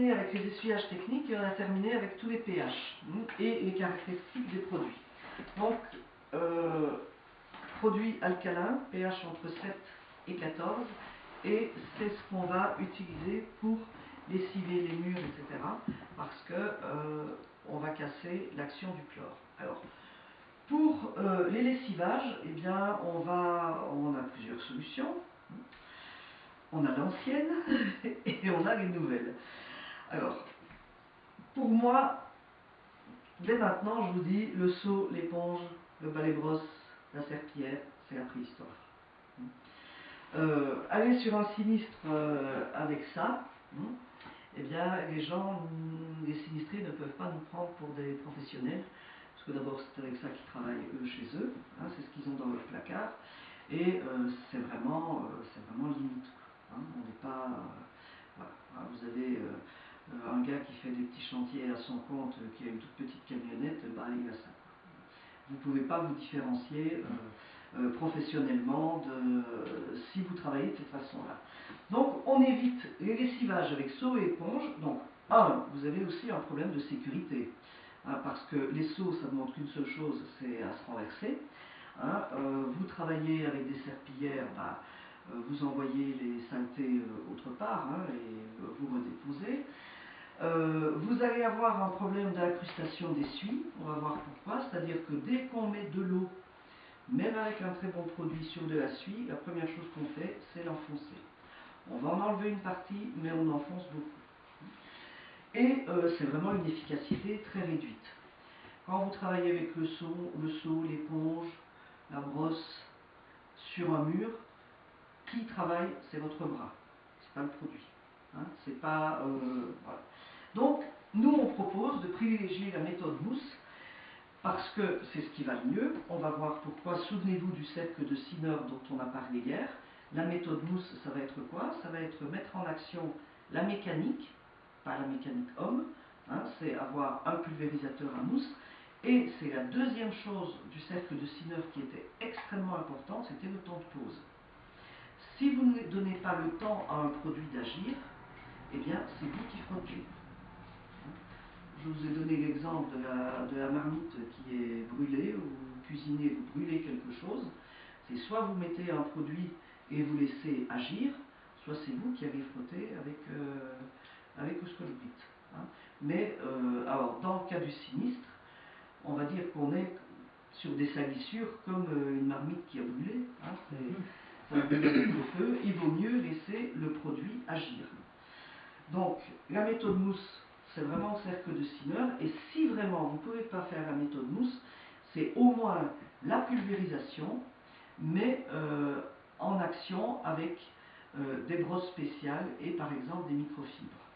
terminé avec les essuyages techniques et on a terminé avec tous les pH et les caractéristiques des produits. Donc, produits alcalins, pH entre 7 et 14, et c'est ce qu'on va utiliser pour lessiver les murs, etc. Parce que on va casser l'action du chlore. Alors, pour les lessivages, eh bien, on a plusieurs solutions. On a l'ancienne et on a les nouvelles. Alors, pour moi, dès maintenant, je vous dis, le seau, l'éponge, le balai-brosse, la serpillière, c'est la préhistoire. Aller sur un sinistre avec ça, eh bien, les sinistrés ne peuvent pas nous prendre pour des professionnels, parce que d'abord, c'est avec ça qu'ils travaillent eux chez eux, c'est ce qu'ils ont dans leur placard, et c'est vraiment limite. On n'est pas. Voilà. Vous avez un gars qui fait des petits chantiers à son compte, qui a une toute petite camionnette, il a ça. Vous ne pouvez pas vous différencier professionnellement si vous travaillez de cette façon-là. Donc on évite les lessivages avec seau et éponge. Donc, vous avez aussi un problème de sécurité. Parce que les seaux, ça ne demande qu'une seule chose, c'est à se renverser. Vous travaillez avec des serpillières, vous envoyez les saletés autre part et vous redéposez. Vous allez avoir un problème d'incrustation d'essuie, on va voir pourquoi, c'est-à-dire que dès qu'on met de l'eau, même avec un très bon produit sur de la suie, la première chose qu'on fait, c'est l'enfoncer. On va en enlever une partie, mais on enfonce beaucoup. Et c'est vraiment une efficacité très réduite. Quand vous travaillez avec le seau, l'éponge, la brosse, sur un mur, qui travaille, c'est votre bras, c'est pas le produit. C'est pas. Voilà. Donc, nous, on propose de privilégier la méthode mousse parce que c'est ce qui va le mieux. On va voir pourquoi. Souvenez-vous du cercle de Sinner dont on a parlé hier. La méthode mousse, ça va être quoi? Ça va être mettre en action la mécanique, pas la mécanique homme, c'est avoir un pulvérisateur à mousse. Et c'est la deuxième chose du cercle de Sinner qui était extrêmement importante, c'était le temps de pause. Si vous ne donnez pas le temps à un produit d'agir, eh bien, c'est vous qui frottez. Je vous ai donné l'exemple de la marmite qui est brûlée, ou vous cuisinez, vous brûlez quelque chose. C'est soit vous mettez un produit et vous laissez agir, soit c'est vous qui allez frotter avec le scolbrite. Mais alors, dans le cas du sinistre, on va dire qu'on est sur des salissures comme une marmite qui a brûlé. Ça a brûlé avec le feu. Il vaut mieux laisser le produit agir. Donc, la méthode mousse, c'est vraiment le cercle de Sinner. Et si vraiment vous ne pouvez pas faire la méthode mousse, c'est au moins la pulvérisation, mais en action avec des brosses spéciales et par exemple des microfibres.